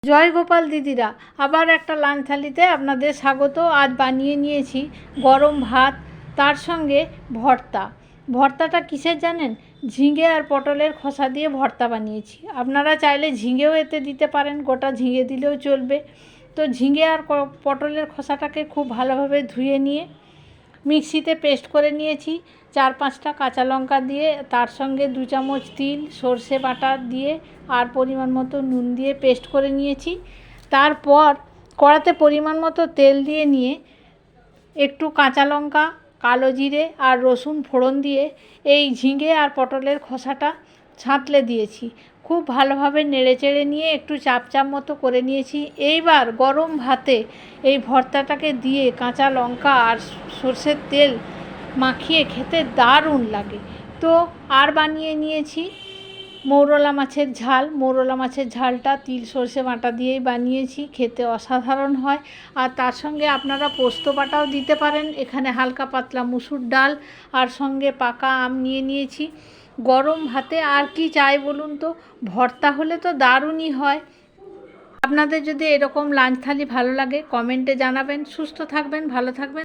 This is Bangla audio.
জয় গোপাল দিদিরা, আবার একটা লাঞ্চ থালিতে আপনাদের স্বাগত। আজ বানিয়ে নিয়েছি গরম ভাত, তার সঙ্গে ভর্তা। ভর্তাটা কিসের জানেন? ঝিঙে আর পটলের খোসা দিয়ে ভর্তা বানিয়েছি। আপনারা চাইলে ঝিঙেও এতে দিতে পারেন, গোটা ঝিঙে দিলেও চলবে। তো ঝিঙে আর পটলের খোসাটাকে খুব ভালোভাবে ধুয়ে নিয়ে মিক্সিতে পেস্ট করে নিয়েছি। 4-5টা কাঁচা লঙ্কা দিয়ে, তার সঙ্গে 2 চামচ তিল, সর্ষে বাটা দিয়ে আর পরিমাণ মতো নুন দিয়ে পেস্ট করে নিয়েছি। তারপর কড়াতে পরিমাণ মতো তেল দিয়ে নিয়ে একটু কাঁচা লঙ্কা, কালো জিরে আর রসুন ফোড়ন দিয়ে এই ঝিঙে আর পটলের খোসাটা ছাঁতলে দিয়েছি। খুব ভালোভাবে নেড়েচেড়ে নিয়ে একটু চাপ মতো করে নিয়েছি। এইবার গরম ভাতে এই ভর্তাটাকে দিয়ে কাঁচা লঙ্কা আর সর্ষের তেল মাখিয়ে খেতে দারুণ লাগে। তো আর বানিয়ে নিয়েছি মৌরলা মাছের ঝাল। মৌরলা মাছের ঝালটা তিল সর্ষে বাটা দিয়েই বানিয়েছি, খেতে অসাধারণ হয়। আর তার সঙ্গে আপনারা পোস্ত বাটাও দিতে পারেন। এখানে হালকা পাতলা মুসুর ডাল আর সঙ্গে পাকা আম নিয়ে নিয়েছি। গরম ভাতে আর কি চাই বলুন তো? ভর্তা হলে তো দারুণই হয়। আপনাদের যদি এরকম লাঞ্চ থালি ভালো লাগে কমেন্টে জানাবেন। সুস্থ থাকবেন, ভালো থাকবেন।